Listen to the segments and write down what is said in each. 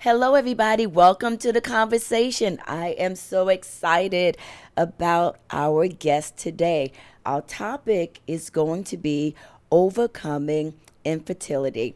Hello, everybody. Welcome to the conversation. I am so excited about our guest today. Our topic is going to be overcoming infertility.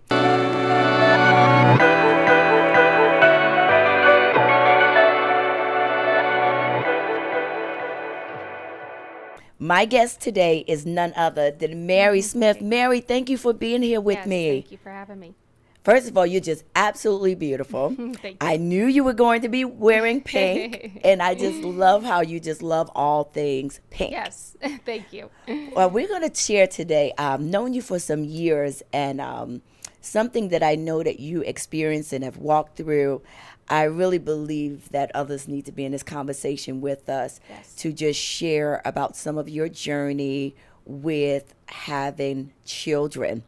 My guest today is none other than Mary Smith. Mary, thank you for being here with Yes, me. thank you for having me. First of all, you're just absolutely beautiful. Thank I knew you were going to be wearing pink, and I just love how you just love all things pink. Yes, thank you. Well, we're going to share today. I've known you for some years, and something that I know that you experienced and have walked through. I really believe that others need to be in this conversation with us Yes. to just share about some of your journey with having children.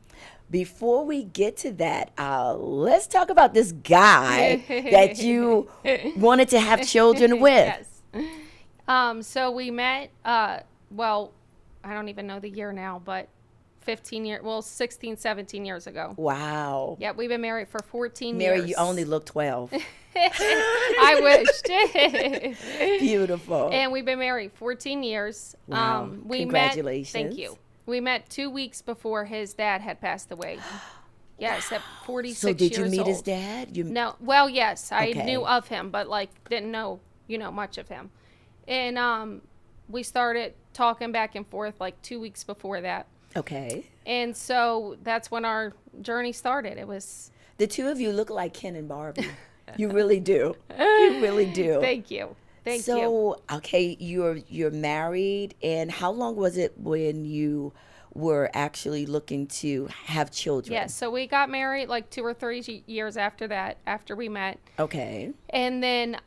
Before we get to that, let's talk about this guy that you wanted to have children with. Yes. So we met, well, I don't even know the year now, but 15 years, well, 16, 17 years ago. Wow. Yeah, we've been married for 14 Mary, years. you only look 12. I wished. Beautiful. And we've been married 14 years. Wow. We Congratulations. Met, thank you. We met 2 weeks before his dad had passed away. Yes, at 46 So did you years meet his old. dad? You No, well, yes, I Okay. knew of him, but like didn't know, much of him. And we started talking back and forth like 2 weeks before that. Okay. And so that's when our journey started. It was The two of you look like Ken and Barbie. You really do. You really do. Thank you. Thank you. So, okay, you're married, and how long was it when you were actually looking to have children? Yes, so we got married like 2 or 3 years after that, after we met. Okay. And then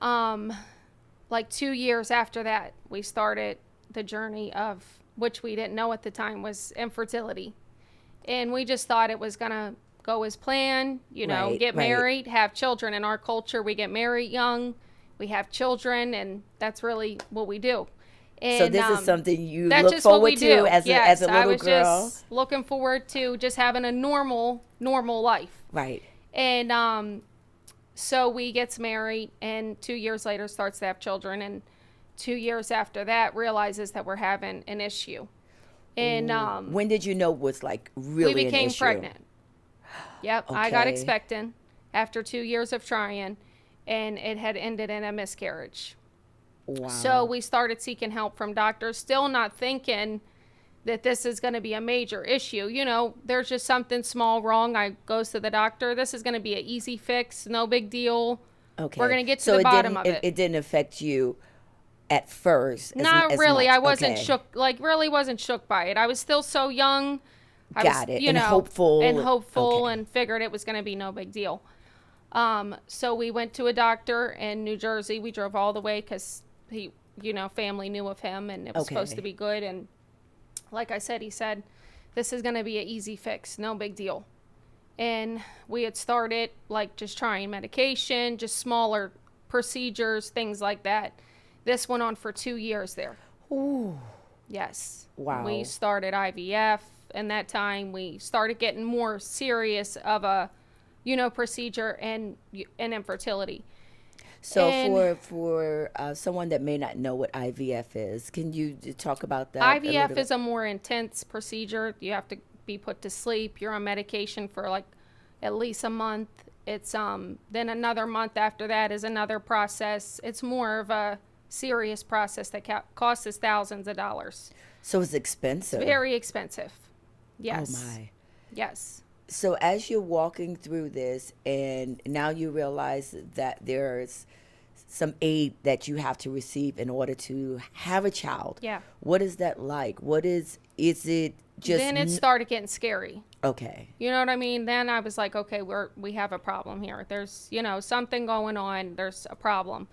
like 2 years after that, we started the journey of, which we didn't know at the time, was infertility. And we just thought it was going to go as planned, Right, get right. married, have children. In our culture, we get married young, we have children, and that's really what we do. And So this is something you that's look just what forward we to do. as Yes, a I little was girl? just looking forward to just having a normal life. Right. And so we gets married, and 2 years later starts to have children, and 2 years after that realizes that we're having an issue. And When did you know was like really we an became issue? pregnant. Yep, I got Okay. expectant after 2 years of trying, and it had ended in a miscarriage. Wow. So we started seeking help from doctors, still not thinking that this is going to be a major issue. There's just something small wrong. I goes to the doctor. This is going to be an easy fix, no big deal. Okay. We're going to get to So the bottom didn't, of it. It didn't affect you at first. Not as really. much. I wasn't Okay. shook, really wasn't shook by it. I was still so young. I Got was, it. And hopeful. And hopeful, Okay. and figured it was going to be no big deal. So we went to a doctor in New Jersey. We drove all the way because he, family knew of him, and it was supposed Okay. to be good. And like I said, he said, this is going to be an easy fix, no big deal. And we had started like just trying medication, just smaller procedures, things like that. This went on for 2 years there. Ooh. Yes. Wow. We started IVF, and that time we started getting more serious of a, procedure and infertility. So And for someone that may not know what IVF is, can you talk about that? IVF is a more intense procedure. You have to be put to sleep. You're on medication for like at least a month. It's then another month after that is another process. It's more of a serious process that costs us thousands of dollars. So it's expensive. It's very expensive. Yes. Oh my. Yes. So as you're walking through this, and now you realize that there's some aid that you have to receive in order to have a child. Yeah. What is that like? Is it just Then it started getting scary. okay? You know what I mean? Then I was like, okay, we have a problem here. There's, something going on. There's a problem.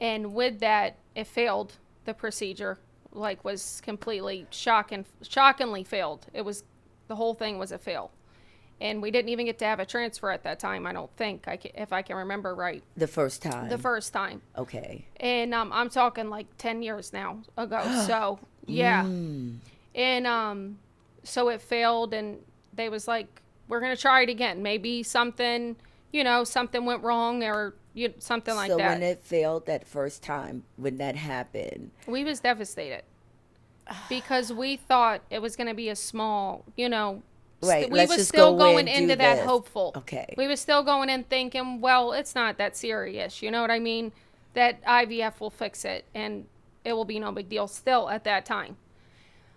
And with that, it failed. The procedure, like, was completely shockingly failed. The whole thing was a fail. And we didn't even get to have a transfer at that time, I don't think, if I can remember right, The first time. the first time. Okay. And I'm talking like 10 years now ago. So, yeah. And so it failed, and they was like, we're going to try it again. Maybe something, something went wrong or something like So that. when it failed that first time, when that happened, We was devastated because we thought it was going to be a small, right? we Let's was just still go going in, do into that this. hopeful. Okay. We was still going in thinking, well, it's not that serious. You know what I mean? That IVF will fix it and it will be no big deal still at that time.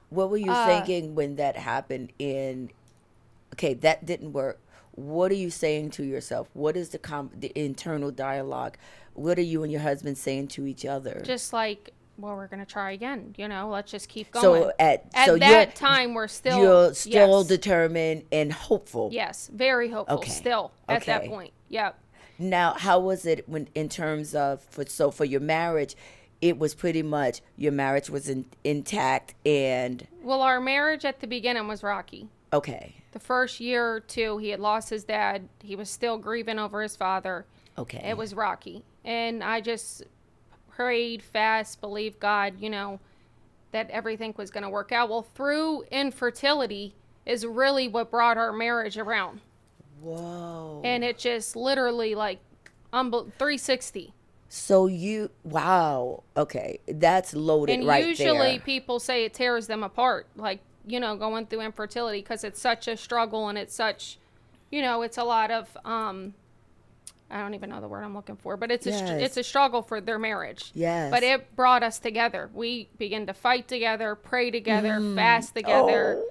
What were you thinking when that happened? Okay, that didn't work. What are you saying to yourself? What is the internal dialogue? What are you and your husband saying to each other? Just like, well, we're going to try again. Let's just keep going. So at that time, you're yes. still determined and hopeful. Yes, very hopeful. Okay. Still at that Okay. point. Yep. Now, how was it when, in terms of, for your marriage, it was pretty much your marriage was intact and Well, our marriage at the beginning was rocky. okay. The first year or two, he had lost his dad. He was still grieving over his father. Okay. It was rocky. And I just prayed, fast, believed God, that everything was going to work out. Well, through infertility is really what brought our marriage around. Whoa. And it just literally 360. So wow. Okay. That's loaded And right there. usually people say it tears them apart, going through infertility because it's such a struggle and it's such, it's a lot of, I don't even know the word I'm looking for, but it's Yes. a struggle for their marriage. Yes. But it brought us together. We began to fight together, pray together, fast together.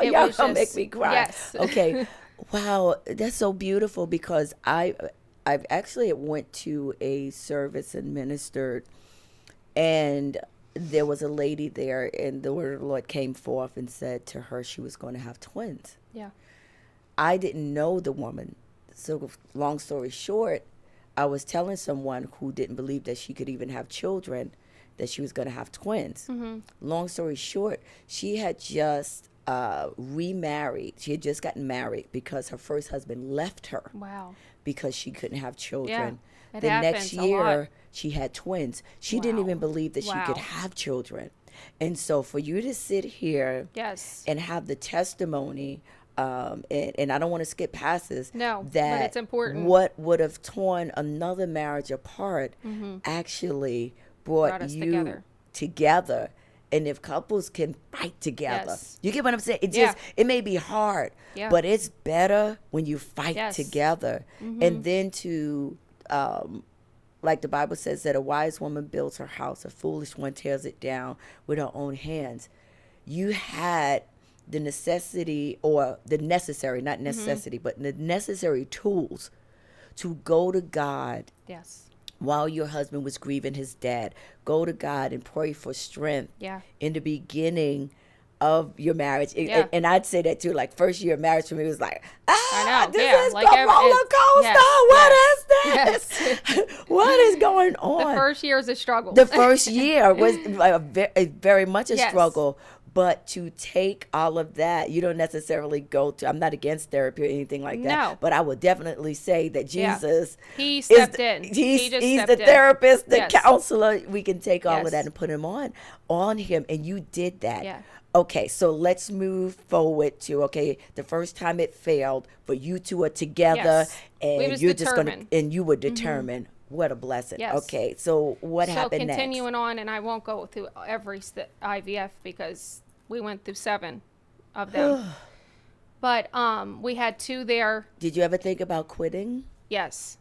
Oh, It y'all was gonna make just- me cry. Yes. Okay. Wow, that's so beautiful because I've actually went to a service and ministered, and there was a lady there, and the word of the Lord came forth and said to her she was going to have twins. Yeah. I didn't know the woman. So long story short, I was telling someone who didn't believe that she could even have children that she was going to have twins. Mm-hmm. Long story short, she had just remarried. She had just gotten married because her first husband left her Wow. because she couldn't have children. It The next happens a lot. year, she had twins. She didn't Wow. even believe that she could Wow. have children. And so for you to sit here Yes. and have the testimony, and I don't want to skip past this, No, but that it's important. what would have torn another marriage apart actually brought us you together. together. And if couples can fight together, Yes. you get what I'm saying? It Yeah. just, it may be hard, Yeah. but it's better when you fight Yes. together. And then to, like the Bible says, that a wise woman builds her house, a foolish one tears it down with her own hands. You had the necessity, or the necessary, not necessity, but the necessary tools to go to God Yes. while your husband was grieving his dad. Go to God and pray for strength Yeah. in the beginning of your marriage. Yeah. And I'd say that too, like first year of marriage for me was like, I know, this yeah, is like a roller coaster. yes, What is this? What is going on? The first year is a struggle. The first year was very much a Yes. struggle. But to take all of that, you don't necessarily go to, I'm not against therapy or anything like that. No. But I would definitely say that Yeah. Jesus He stepped in. He's He just the stepped in. therapist, the Yes. counselor. We can take all Yes. of that and put him on him. And you did that. Yeah. Okay, so let's move forward to, okay, the first time it failed, but you two are together Yes. We and was you're just going to, determined. and you were determined. What a blessing. Yes. Okay, so what So happened next? continuing on, and I won't go through every IVF because we went through 7 of them. But we had 2 there. Did you ever think about quitting? Yes.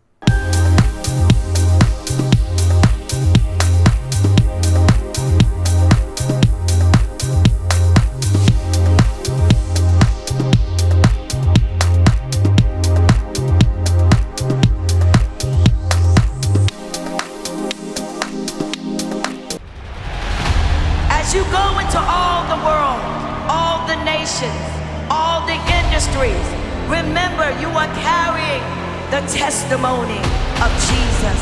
As you go into all the world, all the nations, all the industries, remember you are carrying the testimony of Jesus.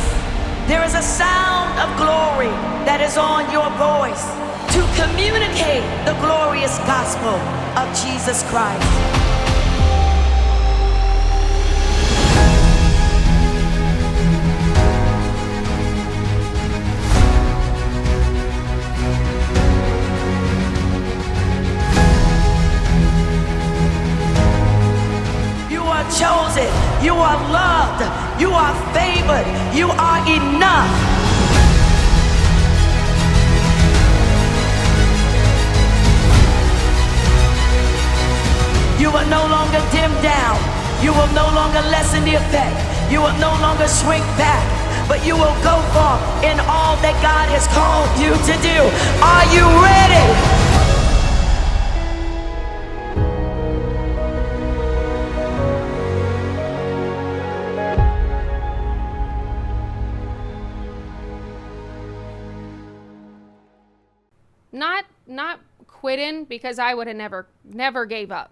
There is a sound of glory that is on your voice to communicate the glorious gospel of Jesus Christ. You are chosen. You are loved. favored. You are enough. You will no longer dim down. You will no longer lessen the effect. You will no longer shrink back, but you will go forth in all that God has called you to do. Are you ready? Not quitting, because I would have never gave up.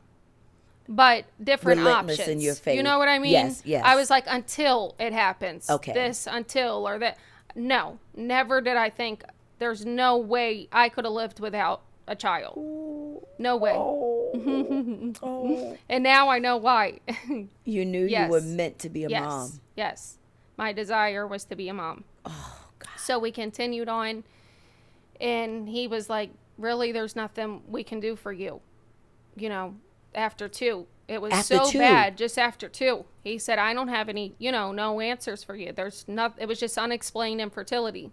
But different Relentless options. in your faith. You know what I mean? Yes, yes. I was like, until it happens. Okay. This, until, or that. No, never did I think there's no way I could have lived without a child. No way. Oh. And now I know why. You knew Yes. you were meant to be a Yes. mom. Yes. My desire was to be a mom. Oh, God. So we continued on, and he was like, really, there's nothing we can do for you. You know, after 2. It was After so 2? bad, just after 2. He said, I don't have any, no answers for you. There's not, it was just unexplained infertility.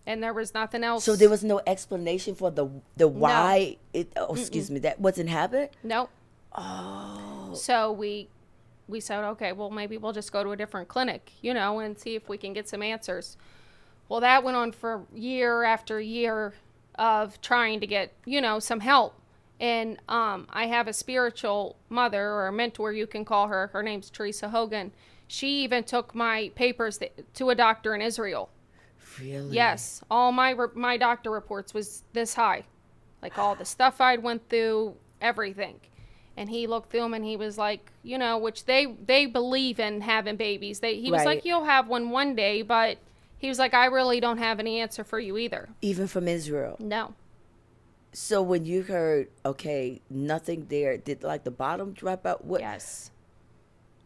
And there was nothing else. So there was no explanation for the why it, excuse me, that wasn't happening? Nope. Oh. So we said, okay, well, maybe we'll just go to a different clinic, and see if we can get some answers. Well, that went on for year after year of trying to get, some help. And I have a spiritual mother, or a mentor, you can call her. Her name's Teresa Hogan. She even took my papers to a doctor in Israel. Really? Yes. All my doctor reports was this high. Like all the stuff I'd went through, everything. And he looked through them and he was like, which they believe in having babies. He was like, you'll have one day, but he was like, I really don't have any answer for you either. Even from Israel? No. So when you heard, okay, nothing there, did like the bottom drop out? What? Yes.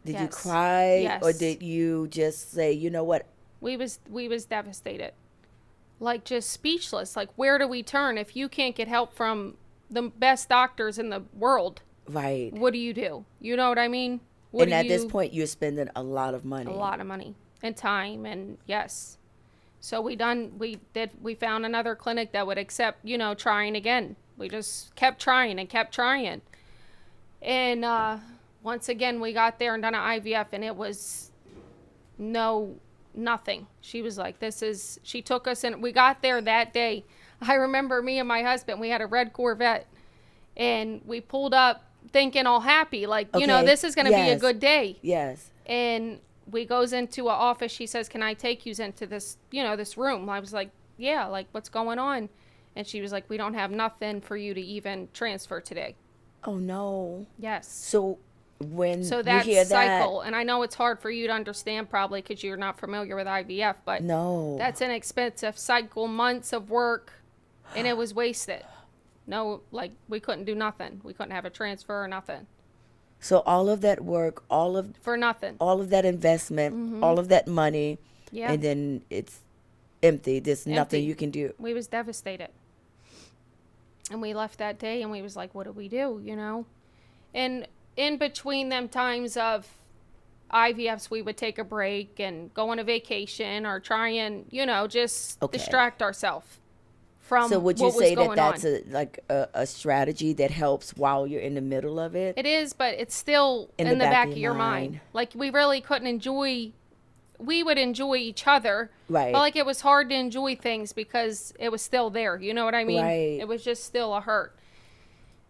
Did you cry? Yes. Or did you just say, you know what? We was devastated. Like just speechless. Like, where do we turn if you can't get help from the best doctors in the world? Right. What do you do? You know what I mean? And at this point, you're spending a lot of money. A lot of money and time, and yes. So we found another clinic that would accept, trying again. We just kept trying and kept trying. And once again, we got there and done an IVF, and it was nothing. She was like, she took us, and we got there that day. I remember me and my husband, we had a red Corvette, and we pulled up thinking all happy, like, this is going to be a good day. Yes. And we goes into an office. She says, can I take you into this, this room? I was like, yeah, like, what's going on? And she was like, we don't have nothing for you to even transfer today. Oh, no. Yes. So when that's you hear cycle. that, and I know it's hard for you to understand probably because you're not familiar with IVF, but no, that's an expensive cycle, months of work, and it was wasted. No, like, we couldn't do nothing. We couldn't have a transfer or nothing. So all of that work, for nothing, all of that investment, all of that money, and then it's empty. There's nothing you can do. We was devastated. And we left that day and we was like, what do we do, And in between them times of IVFs, we would take a break and go on a vacation or try and, just distract ourselves from So would you what was say going that that's on. a strategy that helps while you're in the middle of it? It is, but it's still in the back of your mind. Like, we really couldn't enjoy. We would enjoy each other, right? But like, it was hard to enjoy things because it was still there. You know what I mean? Right. It was just still a hurt,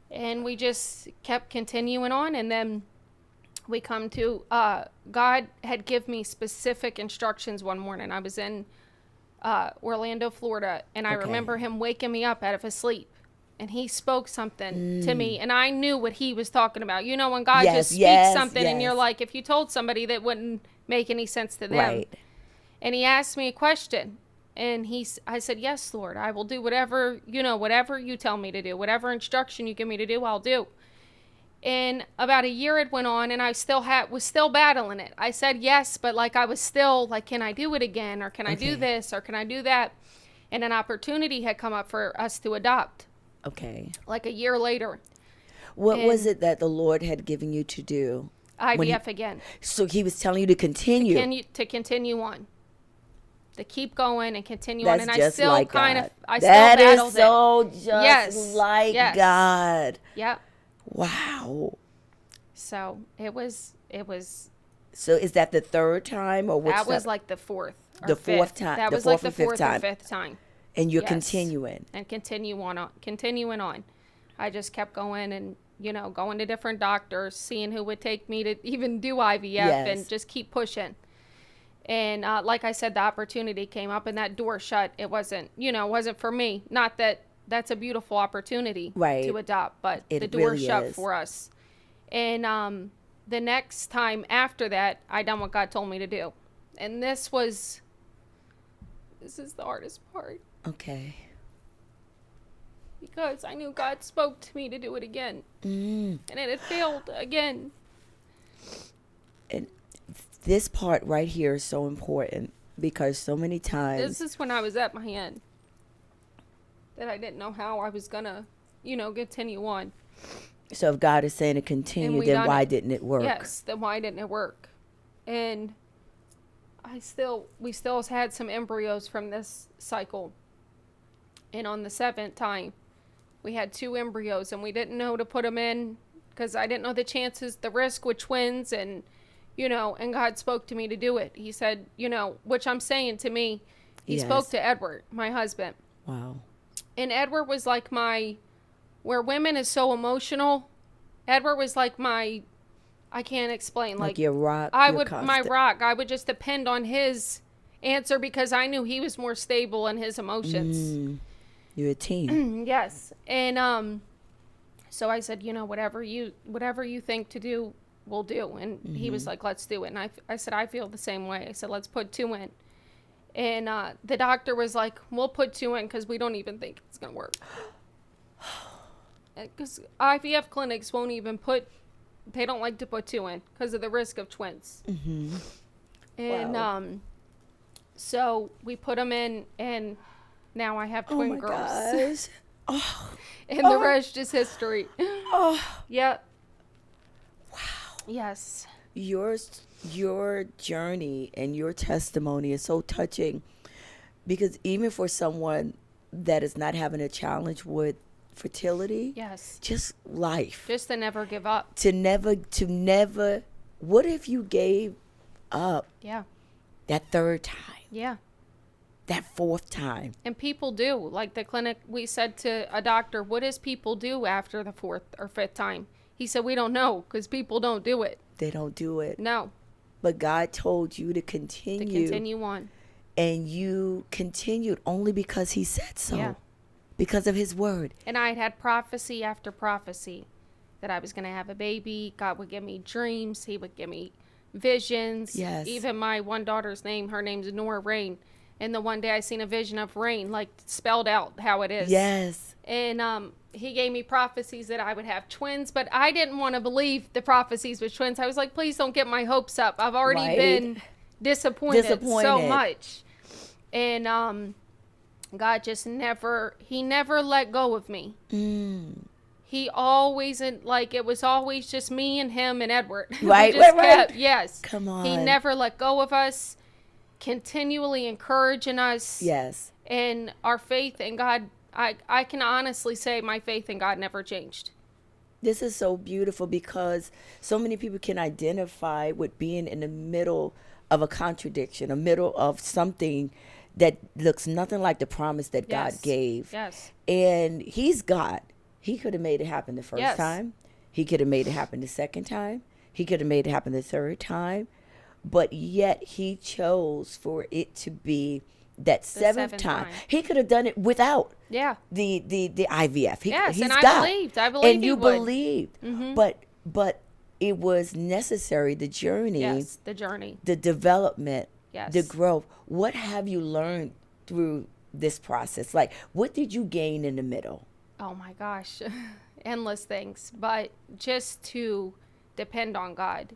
and we just kept continuing on. And then we come to God had give me specific instructions one morning. I was in Orlando, Florida, and I remember him waking me up out of his sleep, and he spoke something to me, and I knew what he was talking about. When God just speaks something, and you're like, if you told somebody that wouldn't make any sense to them. Right. And he asked me a question, and I said, yes, Lord, I will do whatever, whatever you tell me to do, whatever instruction you give me to do, I'll do. And about a year it went on, and I was still battling it. I said yes, but like, I was still like, can I do it again? Or can I do this? Or can I do that? And an opportunity had come up for us to adopt. Okay. Like a year later. What was it that the Lord had given you to do? IVF again. So he was telling you to continue. To continue on. To keep going and continue That's on. And just I still like kind God. of, I That still is battled so it. just like God. Yep. Wow. So it was. So is that the third time or which That was time? like the fourth. Or The fifth. fourth time. That The was fourth like the and fifth fourth time. or fifth time. And you're Yes. continuing. And continuing on. I just kept going and, going to different doctors, seeing who would take me to even do IVF and just keep pushing. And like I said, the opportunity came up and that door shut. It wasn't for me. Not that that's a beautiful opportunity to adopt, but the door really shut is. for us. And the next time after that, I done what God told me to do. And this is the hardest part. Okay. Because I knew God spoke to me to do it again. And it had failed again. And this part right here is so important because so many times. This is when I was at my end. That I didn't know how I was going to, continue on. So if God is saying to continue, then why didn't it work? Yes, then why didn't it work? And we still had some embryos from this cycle. And on the 7th time, we had 2 embryos and we didn't know to put them in because I didn't know the chances, the risk with twins and, and God spoke to me to do it. He said, which I'm saying to me, he spoke to Edward, my husband. Wow. And Edward was like where women is so emotional, Edward was like I can't explain. Like your rock. My rock. I would just depend on his answer because I knew he was more stable in his emotions. You're a team. Yes. And so I said, whatever you think to do, we'll do. And he was like, let's do it. And I said, I feel the same way. I said, let's put 2 in. And the doctor was like, we'll put 2 in because we don't even think it's going to work. Because IVF clinics won't even they don't like to put 2 in because of the risk of twins. And so we put them in and now I have twin girls. And the rest is history. Yep. Wow. Yes. Your journey and your testimony is so touching because even for someone that is not having a challenge with fertility, just life, just to never give up, to never what if you gave up that 3rd time, that 4th time? And people do, like the clinic, we said to a doctor, what does people do after the 4th or 5th time? He said, we don't know because people don't do it. They don't do it. No. But God told you to continue on. And you continued only because he said so. Because of his word. And I had prophecy after prophecy that I was going to have a baby. God would give me dreams. He would give me visions. Yes. Even my one daughter's her name's Nora Rain. And the one day I seen a vision of rain, like spelled out how it is. Yes. And he gave me prophecies that I would have twins, but I didn't want to believe the prophecies with twins. I was like, please don't get my hopes up. I've already been disappointed so much. And God just never let go of me. He always, it was always just me and him and Edward. Right. Yes. Come on. He never let go of us, continually encouraging us. Yes. And our faith in God, I can honestly say my faith in God never changed. This is so beautiful because so many people can identify with being in the middle of a contradiction, a middle of something that looks nothing like the promise that God gave. Yes. And he's God. He could have made it happen the first time. He could have made it happen the 2nd time. He could have made it happen the 3rd time. But yet he chose for it to be that 7th time. He could have done it without the IVF. He's and God. I believed and you believed. But it was necessary, the journey. The development. The growth. What have you learned through this process? Like, what did you gain in the middle? Oh my gosh, endless things. But just to depend on God.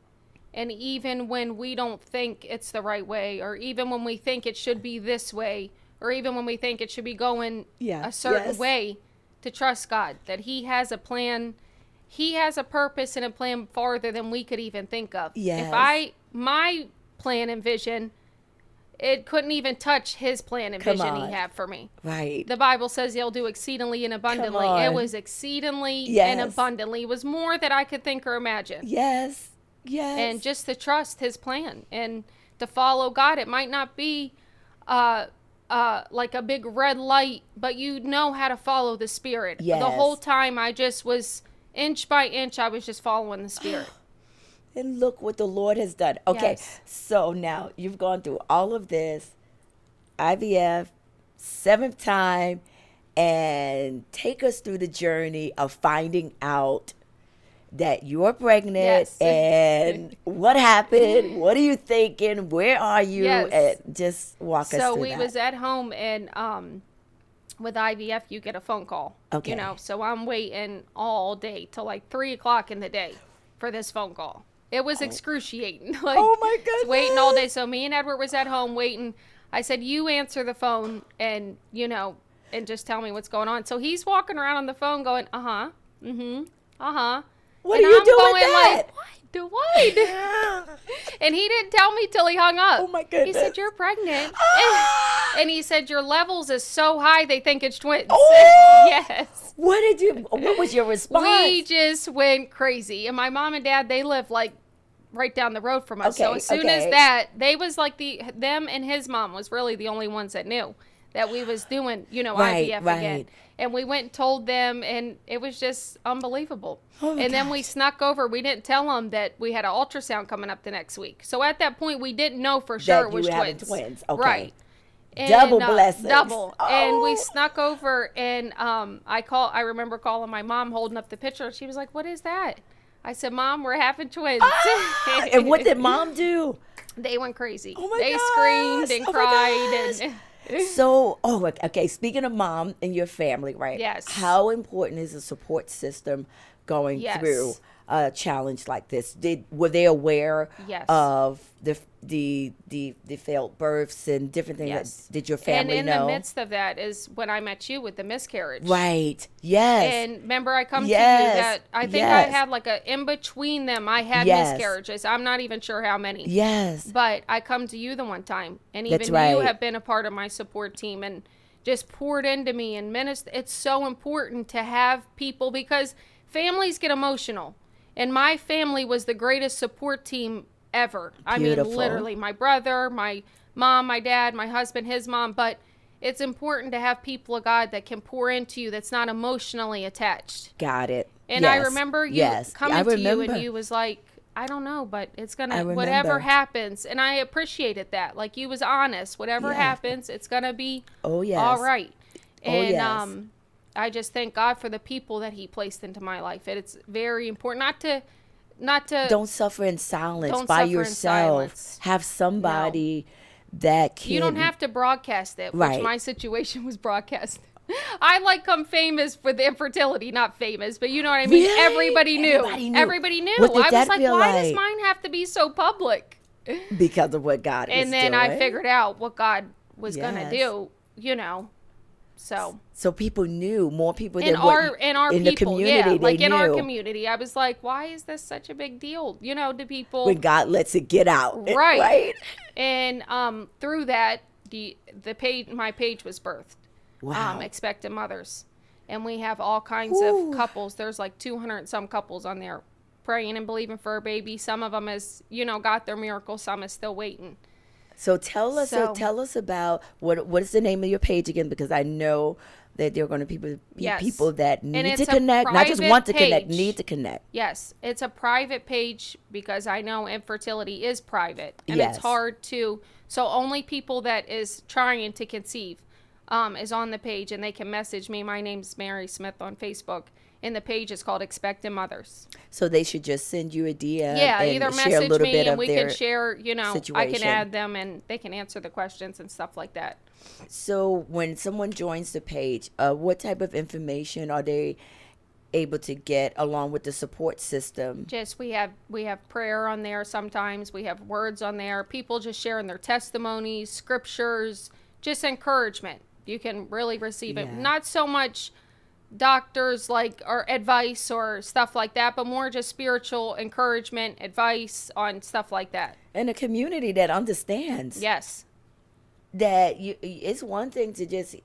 And even when we don't think it's the right way, or even when we think it should be this way, or even when we think it should be going a certain way, to trust God, that he has a plan he has a purpose and a plan farther than we could even think of. Yes. If my plan and vision, it couldn't even touch his plan and vision he had for me. Right. The Bible says he'll do exceedingly and abundantly. It was exceedingly and abundantly. It was more than I could think or imagine. Yes. Yes. And just to trust his plan and to follow God. It might not be like a big red light, but you know how to follow the Spirit. Yes. The whole time I just was inch by inch, I was just following the Spirit. And look what the Lord has done. Okay, Yes. so now you've gone through all of this, IVF, 7th time, and take us through the journey of finding out that you're pregnant. Yes. And what happened? What are you thinking? Where are you? Yes. And just walk us through So we that. was at home, and with IVF, you get a phone call. Okay. You know, so I'm waiting all day till like 3 o'clock in the day for this phone call. It was excruciating. Like, Oh my goodness. waiting all day. So me and Edward was at home waiting. I said, you answer the phone and, you know, and just tell me what's going on. So he's walking around on the phone going, uh-huh, mm-hmm, uh-huh. What And are you I'm doing going with that? like, what? And he didn't tell me till he hung up. Oh my He goodness. said, you're pregnant. And he said, your levels is so high they think it's twins. Oh! Yes. What was your response? We just went crazy. And my mom and dad, they live like right down the road from us. So Okay, as soon as that, they was like them and his mom was really the only ones that knew that we was doing, you know, Right, IVF right. again. And we went and told them, and it was just unbelievable. Oh my And then we gosh. snuck over. We didn't tell them that we had an ultrasound coming up the next week. So at that point, we didn't know for sure That it was you were having twins. twins. Okay. Right. And, Double blessings. Double. And we Oh. snuck over, and I remember calling my mom, holding up the picture. She was like, what is that? I said, Mom, we're having twins. And what did Mom do? They went crazy. Oh my They gosh. screamed and Oh my cried. gosh. So, okay, speaking of mom and your family, right? Yes. How important is a support system going Yes. through a challenge like this? Were they aware Yes. of the failed births and different things? Yes. Did your family and in know? the midst of that is when I met you with the miscarriage. Right. Yes. And remember, I come Yes. to you that I think Yes. I had like in between them, I had Yes. miscarriages. I'm not even sure how many. Yes. But I come to you the one time, and even That's you right. have been a part of my support team and just poured into me and ministered. It's so important to have people because families get emotional. And my family was the greatest support team ever. Beautiful. I mean, literally, my brother, my mom, my dad, my husband, his mom. But it's important to have people of God that can pour into you that's not emotionally attached. Got it. And Yes. I remember you Yes. coming I to you remember. and you was like, I don't know, but it's going I to, remember. whatever happens. And I appreciated that. Like you was honest. Whatever Yeah. happens, it's going to be Oh, yes. all right. Oh, And yes. I just thank God for the people that he placed into my life. It's very important not to Don't suffer in silence Don't by suffer in yourself. silence. Have somebody that can. you don't have to broadcast it, which Right. my situation was broadcast. I come famous for the infertility, not famous, but you know what I mean? Really? Everybody knew. Everybody knew. I What did was that like, feel why does like? mine have to be so public? Because of what God was And then doing. I figured out what God was going to Yes. do, you know. So people knew, more people in than what our in the people, community, yeah, like they in our knew. community, I was like, why is this such a big deal? You know, to people. When God lets it get out. Right. Right? And through that, my page was birthed. Wow. Expectant mothers, and we have all kinds Ooh. of couples. There's like 200 and some couples on there, praying and believing for a baby. Some of them has got their miracle. Some is still waiting. So tell us about what is the name of your page again, because I know that there are going to be Yes. people that And need it's to a connect, not just private want to connect, page. need to connect. Yes, it's a private page because I know infertility is private and Yes. it's hard to. So only people that is trying to conceive is on the page, and they can message me. My name's Mary Smith on Facebook, and the page is called Expectant Mothers. So they should just send you a DM Yeah, and either share a message little me bit and of we their can share. I can situation. add them and they can answer the questions and stuff like that. So when someone joins the page, what type of information are they able to get along with the support system? Just we have prayer on there. Sometimes we have words on there. People just sharing their testimonies, scriptures, just encouragement. You can really receive it. Yeah. Not so much doctors like or advice or stuff like that, but more just spiritual encouragement, advice on stuff like that. And a community that understands. Yes. That it's one thing to just,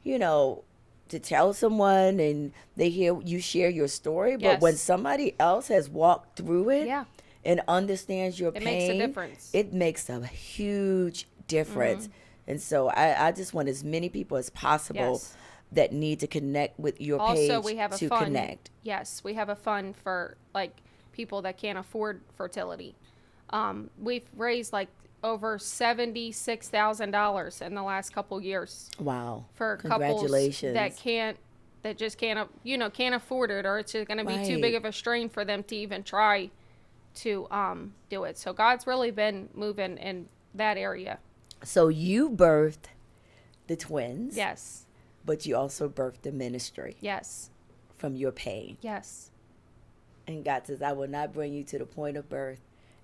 you know, to tell someone and they hear you share your story, but when somebody else has walked through it and understands your pain, it makes a difference. It makes a huge difference. And so I just want as many people as possible that need to connect with your page also, we have a fund. Connect. Yes, we have a fund for like people that can't afford fertility. We've raised like over $76,000 in the last couple years. Wow. For couples that just can't afford it, or it's just going to be too big of a strain for them to even try to do it. So God's really been moving in that area. So you birthed the twins. Yes. But you also birthed the ministry. Yes. From your pain. Yes. And God says, I will not bring you to the point of birth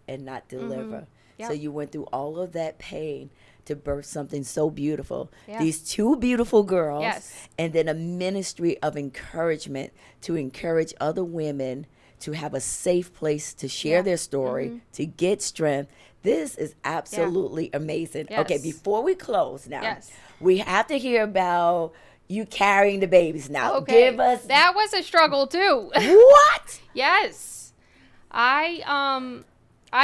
and not deliver. Yep. So you went through all of that pain to birth something so beautiful. Yeah. These two beautiful girls. Yes. And then a ministry of encouragement to encourage other women to have a safe place to share their story, to get strength. This is absolutely amazing. Yes. Okay, before we close now, we have to hear about you carrying the babies now. Okay. Give us... That was a struggle too. What? Yes. I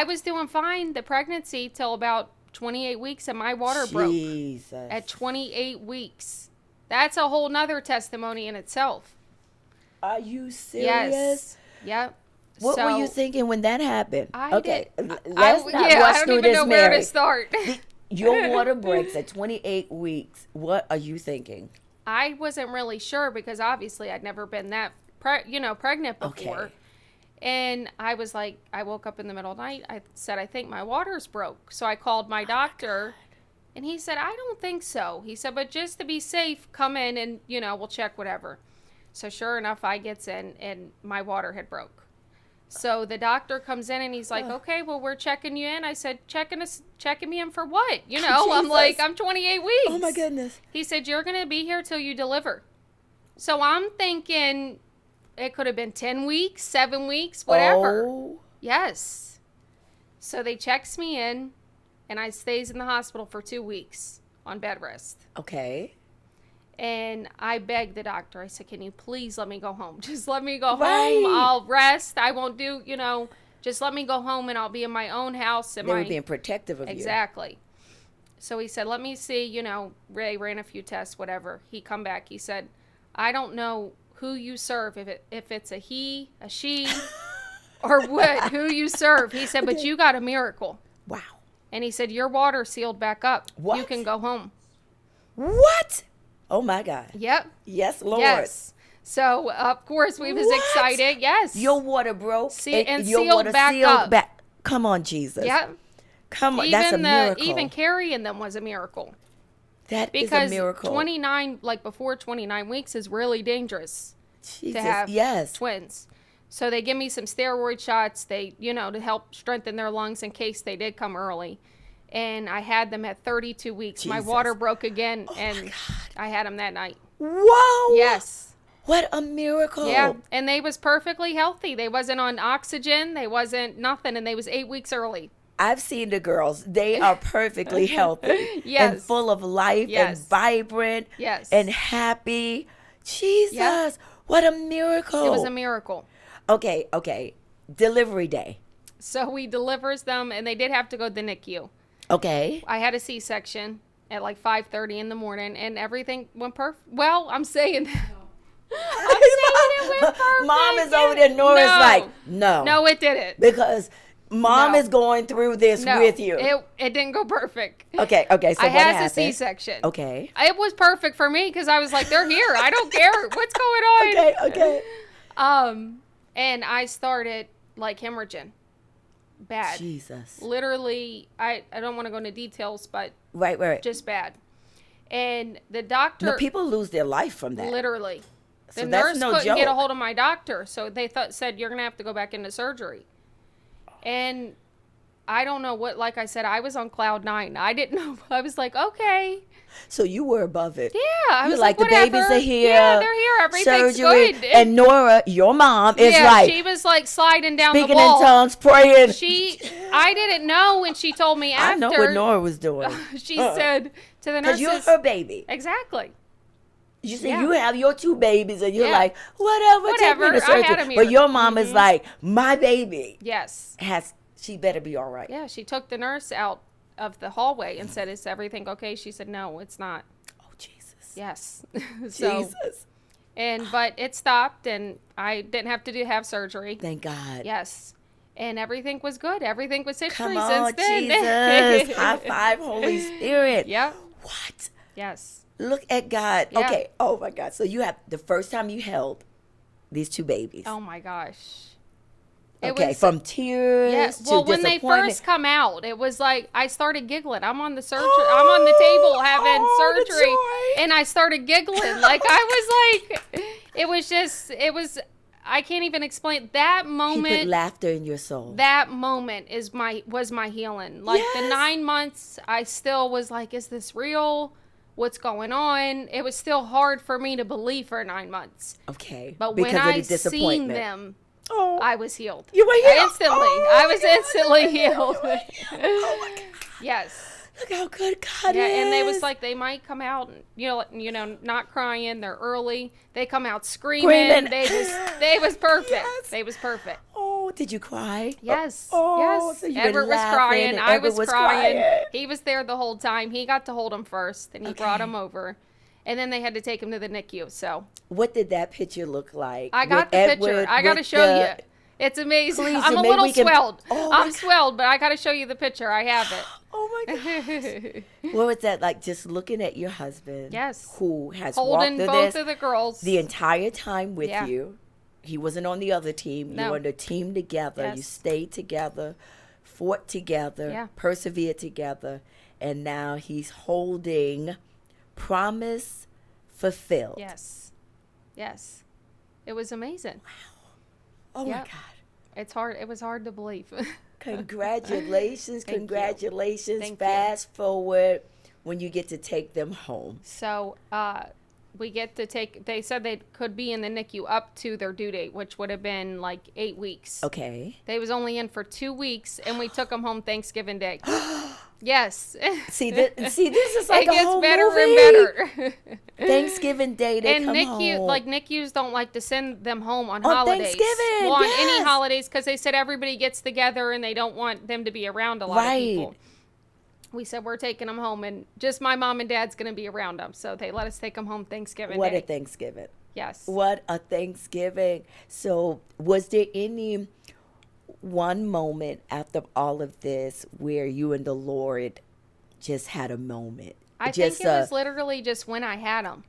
was doing fine the pregnancy till about 28 weeks and my water broke. At 28 weeks. That's a whole nother testimony in itself. Are you serious? Yes. Yep. What were you thinking when that happened? Let's not I rush don't through even this, know Mary. where to start. Your water breaks at 28 weeks. What are you thinking? I wasn't really sure because obviously I'd never been that pregnant before. Okay. And I was like, I woke up in the middle of the night. I said, I think my water's broke. So I called my doctor and he said, I don't think so. He said, but just to be safe, come in and, we'll check whatever. So sure enough, I gets in and my water had broke. So the doctor comes in and he's like, okay, well, we're checking you in. I said, checking me in for what? I'm like, I'm 28 weeks. Oh my goodness. He said, you're going to be here till you deliver. So I'm thinking it could have been 10 weeks, 7 weeks, whatever. Oh. Yes. So they checks me in and I stays in the hospital for 2 weeks on bed rest. Okay. And I begged the doctor. I said, can you please let me go home? Just let me go home. I'll rest. I won't do, just let me go home and I'll be in my own house. They were being protective of you. Exactly. So he said, let me see, Ray ran a few tests, whatever. He come back. He said, I don't know who you serve, if it's a he, a she, or what, who you serve. He said, but you got a miracle. Wow. And he said, your water sealed back up. What? You can go home. What? Oh, my God. Yep. Yes, Lord. Yes. So, of course, we was excited. Yes. Your water broke. And sealed back up. Come on, Jesus. Yep. Come on. That's a miracle. Even carrying them was a miracle. That is a miracle. Because before 29 weeks is really dangerous Jesus, to have twins. So they give me some steroid shots, to help strengthen their lungs in case they did come early. And I had them at 32 weeks. Jesus. My water broke again, and I had them that night. Whoa! Yes. What a miracle! Yeah, and they was perfectly healthy. They wasn't on oxygen. They wasn't nothing, and they was 8 weeks early. I've seen the girls. They are perfectly healthy. Yes. And full of life and vibrant. Yes. And happy. Jesus, yep. What a miracle. It was a miracle. Okay. Delivery day. So we delivers them, and they did have to go to the NICU. Okay. I had a C-section at like 5:30 in the morning, and everything went perfect. Well, I'm saying that. I'm saying it went perfect. Mom is over there. Nora's like, no. No, it didn't. Because Mom is going through this with you. It didn't go perfect. Okay. So what happened? I had a C-section. Okay. It was perfect for me because I was like, they're here. I don't care what's going on. Okay. And I started like hemorrhaging. Bad. Jesus. Literally, I don't want to go into details, but right. Just bad. And the doctor... No, people lose their life from that. Literally. So the that's nurse couldn't get a hold of my doctor, so they said, you're going to have to go back into surgery. And I don't know what, like I said, I was on cloud 9. I didn't know. I was like, okay. So you were above it. Yeah. I You're was like, the whatever. babies are here. Yeah, they're here. Everything's Surgery. good. And Nora, your mom, is like, she was like sliding down the speaking wall. in tongues, praying. I didn't know when she told me after. I know what Nora was doing. She said to the nurses. Because you're her baby. Exactly. You say you have your 2 babies and you're like, Whatever. take me to surgery. I had 'em here. But your mom is like, my baby. Yes. She better be all right. Yeah, she took the nurse out of the hallway and said, is everything okay? She said, no, it's not. Oh, Jesus. Yes. Jesus. But it stopped, and I didn't have to have surgery. Thank God. Yes. And everything was good. Everything was history Come on, since then. Jesus. High five, Holy Spirit. Yep. What? Yes. Look at God. Yeah. Okay. Oh, my God. So you have the first time you held these 2 babies. Oh, my gosh. Okay, from tears to when they disappointment. first come out, it was like I started giggling. I'm on the surgery. I'm on the table having surgery, and I started giggling. Like I was like, I can't even explain that moment. He put laughter in your soul. That moment was my healing. Like the 9 months, I still was like, is this real? What's going on? It was still hard for me to believe for 9 months. Okay, but because when I of the seen them. Oh. I was healed. You were healed? Instantly. Oh, I was instantly healed. Oh, my God. Yes. Look how good God is. And they was like, they might come out, not crying. They're early. They come out screaming. They was perfect. Yes. They was perfect. Oh, did you cry? Yes. Oh, yes. so you Edward were was crying. I was crying. crying. He was there the whole time. He got to hold him first, and he brought him over. And then they had to take him to the NICU. So what did that picture look like? I got the picture. I got to show you. It's amazing. Please, I'm a little swelled. Oh, I'm swelled, but I got to show you the picture. I have it. Oh my God. What was that like? Just looking at your husband. Yes. Who has holding walked through both this of the girls the entire time with you. He wasn't on the other team. No. You were on the team together. Yes. You stayed together, fought together, persevered together, and now he's holding promise fulfilled. Yes. Yes. It was amazing. Wow. Oh my God. It's hard. It was hard to believe. Congratulations. Congratulations. Thank Fast forward when you get to take them home. So, we get to they said they could be in the NICU up to their due date, which would have been like 8 weeks. Okay. They was only in for 2 weeks, and we took them home Thanksgiving Day. Yes. See, this is like it a gets whole better movie. and better. Thanksgiving Day, they come NICU, home. like NICUs don't like to send them home on holidays. Thanksgiving, on yes. any holidays, because they said everybody gets together and they don't want them to be around a lot of people. We said we're taking them home, and just my mom and dad's going to be around them, so they let us take them home Thanksgiving What Day. a Thanksgiving. Yes. What a Thanksgiving. So was there any one moment after all of this where you and the Lord just had a moment? I think it was literally just when I had them.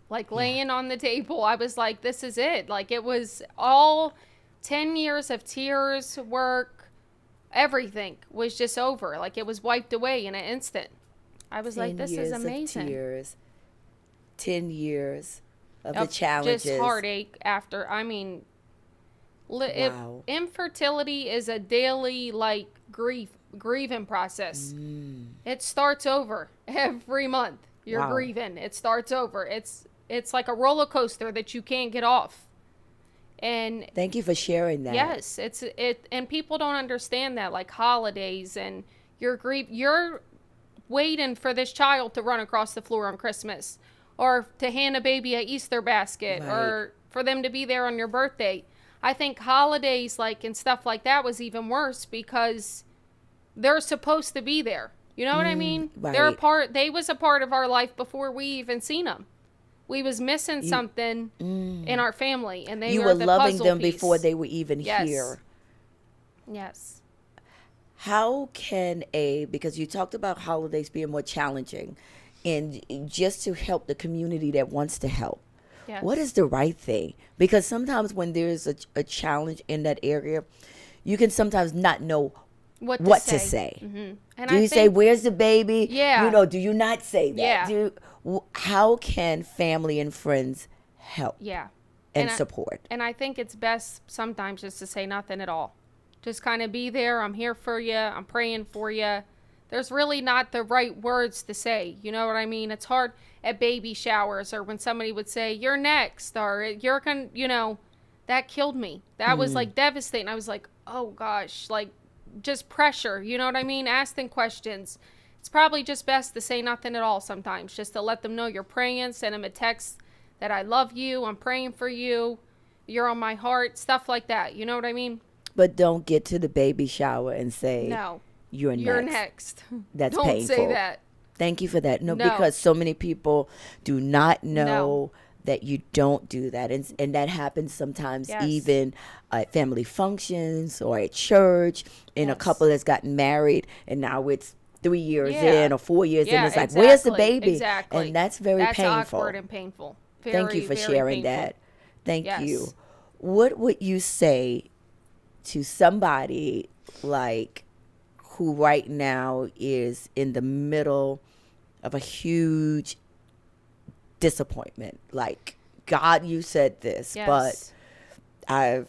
Like laying on the table, I was like, this is it. Like it was all 10 years of tears, work, everything was just over. Like it was wiped away in an instant. I was like, this is amazing. 10 years of the challenges. Just heartache after. I mean, wow. Infertility is a daily like grieving process. It starts over every month. You're grieving. It starts over. It's like a roller coaster that you can't get off. And thank you for sharing that. Yes, and people don't understand that, like holidays, and you're waiting for this child to run across the floor on Christmas, or to hand a baby a Easter basket, or for them to be there on your birthday. I think holidays and stuff like that was even worse because they're supposed to be there. You know what I mean? Right. They was a part of our life before we even seen them. We was missing something in our family, and you were loving them before they were even here. Yes. How can because you talked about holidays being more challenging, and just to help the community that wants to help. Yes. What is the right thing? Because sometimes when there's a challenge in that area, you can sometimes not know what to say. Mm-hmm. And do you say, where's the baby? Yeah. Do you not say that? Yeah. How can family and friends help? Yeah. And support? And I think it's best sometimes just to say nothing at all. Just kind of be there. I'm here for you. I'm praying for you. There's really not the right words to say. You know what I mean? It's hard at baby showers or when somebody would say, "You're next," or that killed me. That was like devastating. I was like, oh gosh, like just pressure. You know what I mean? Asking questions. It's probably just best to say nothing at all sometimes, just to let them know you're praying, send them a text that I love you, I'm praying for you, you're on my heart, stuff like that. You know what I mean? But don't get to the baby shower and say, no, you're next. That's don't painful. Say that. Thank you for that. No, because so many people do not know that you don't do that. And that happens sometimes even at family functions or at church, in a couple that's gotten married and now it's 3 years in or 4 years in. It's like, where's the baby? Exactly. And that's very painful. That's awkward and painful. Thank you for sharing painful. that. Thank you. What would you say to somebody like who right now is in the middle of a huge disappointment? Like, God, you said this, but I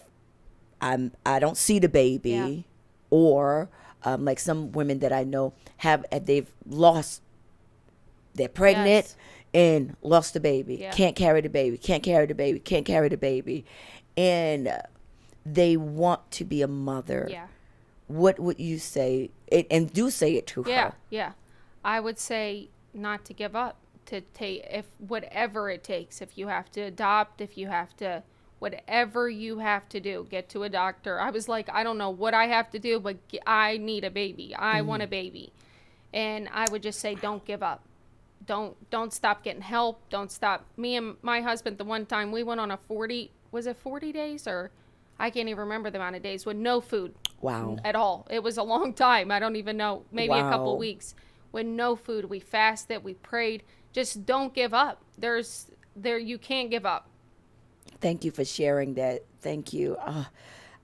don't see the baby, or like some women that I know they've lost, they're pregnant and lost the baby, can't carry the baby, can't carry the baby, can't carry the baby, and they want to be a mother. What would you say? And do say it to her. I would say not to give up, to take, if whatever it takes, if you have to adopt, if you have to, whatever you have to do, get to a doctor. I was like, I don't know what I have to do, but I need a baby. I want a baby. And I would just say, don't give up. Don't stop getting help. Don't stop. Me and my husband, the one time we went on a 40 days, or I can't even remember the amount of days, with no food. Wow. At all. It was a long time. I don't even know. Maybe a couple weeks with no food. We fasted. We prayed. Just don't give up. You can't give up. Thank you for sharing that. Thank you.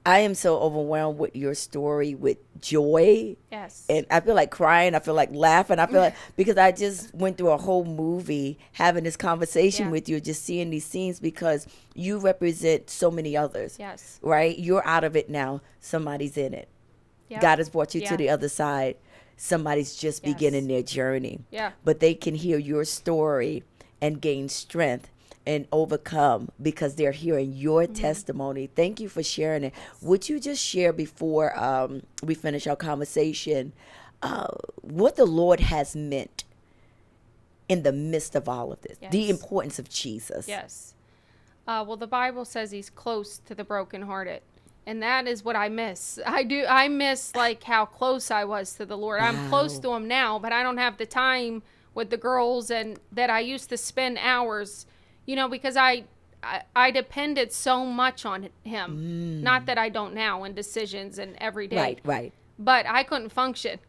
I am so overwhelmed with your story, with joy. Yes. And I feel like crying. I feel like laughing. I feel like, because I just went through a whole movie having this conversation with you, just seeing these scenes, because you represent so many others. Yes. Right? You're out of it now. Somebody's in it. Yep. God has brought you to the other side. Somebody's just beginning their journey. Yeah. But they can hear your story and gain strength and overcome because they're hearing your testimony. Thank you for sharing it. Would you just share before we finish our conversation what the Lord has meant in the midst of all of this? The importance of Jesus. Yes. Well, the Bible says he's close to the brokenhearted. And that is what I miss. I miss like how close I was to the Lord. Wow. I'm close to him now, but I don't have the time with the girls and that I used to spend hours, because I depended so much on him. Not that I don't now in decisions and every day. Right. But I couldn't function.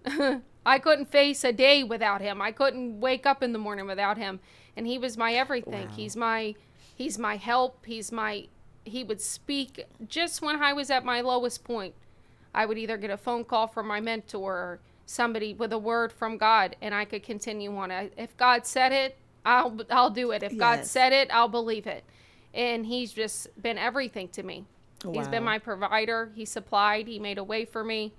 I couldn't face a day without him. I couldn't wake up in the morning without him. And he was my everything. Wow. He's my help. He would speak just when I was at my lowest point. I would either get a phone call from my mentor or somebody with a word from God, and I could continue on. If God said it, I'll do it. If God said it, I'll believe it. And he's just been everything to me. Wow. He's been my provider. He supplied. He made a way for me.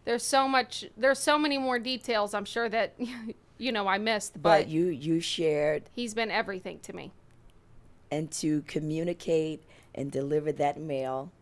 There's so many more details I'm sure that I missed. But you shared. He's been everything to me. And to communicate and deliver that mail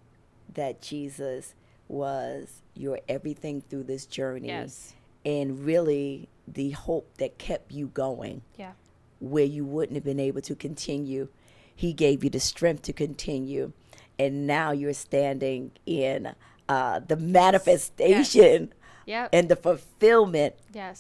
that Jesus was your everything through this journey. Yes. And really the hope that kept you going. Yeah. Where you wouldn't have been able to continue. He gave you the strength to continue. And now you're standing in the manifestation and the fulfillment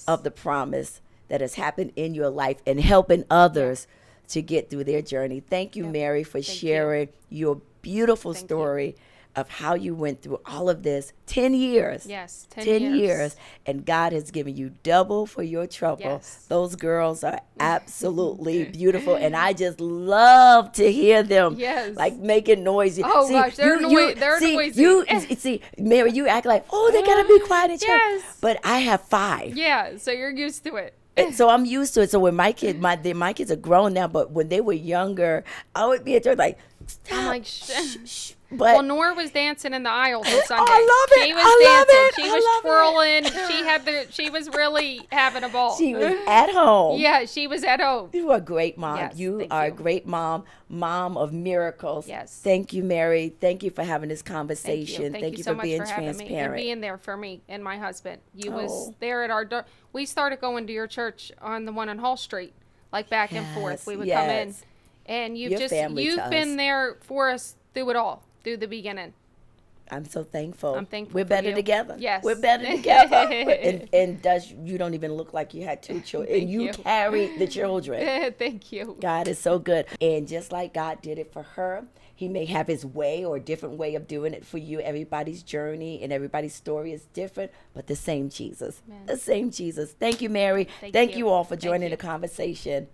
of the promise that has happened in your life and helping others to get through their journey. Thank you, Mary, for sharing your beautiful story of how you went through all of this. 10 years. Yes, 10 years. And God has given you double for your trouble. Yes. Those girls are absolutely beautiful. And I just love to hear them like making noise. Oh, gosh, they're noisy. See, Mary, you act like, they got to be quiet in church. Yes. But I have 5. Yeah, so you're used to it. So I'm used to it. So when my kids are grown now, but when they were younger, I would be at church like, I'm like, But well, Nora was dancing in the aisles on Sunday. I love it. She was I love dancing. it. She I was love twirling. She was really having a ball. she was at home. Yeah, she was at home. You are a great mom. Yes, You thank are you. a great mom of miracles. Yes. Thank you, Mary. Thank you for having this Thank you. conversation. Thank you so for much being for having me and transparent. being there for me and my husband. You was Oh. there at our door. We started going to your church on the one on Hall Street, like back and forth. We would come in, yes. and You're family to you've us. been there for us through it all, through the beginning. I'm so thankful. I'm thankful We're for better you. together. Yes. We're better together. and you don't even look like you had two children. Thank And you you. carried the children. Thank you. God is so good. And just like God did it for her, he may have his way or a different way of doing it for you. Everybody's journey and everybody's story is different, but the same Jesus. Amen. The same Jesus. Thank you, Mary. Thank you you. all for Thank joining you. the conversation.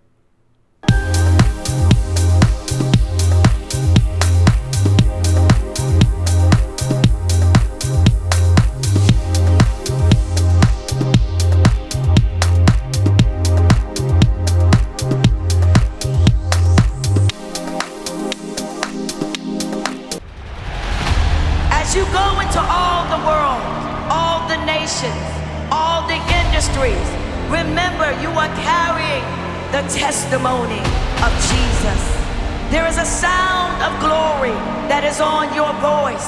As you go into all the world, all the nations, all the industries, remember you are carrying the testimony of Jesus. There is a sound of glory that is on your voice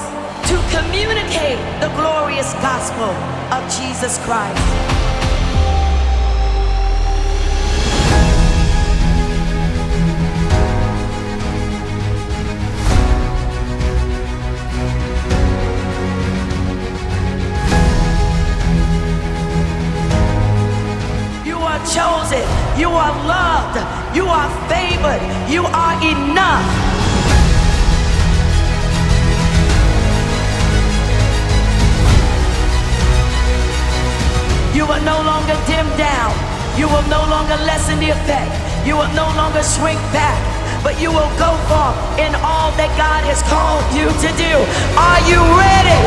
to communicate the glorious gospel of Jesus Christ. You are chosen, you are loved, you are favored, you are enough. You will no longer dim down, you will no longer lessen the effect, you will no longer shrink back, but you will go forth in all that God has called you to do. Are you ready?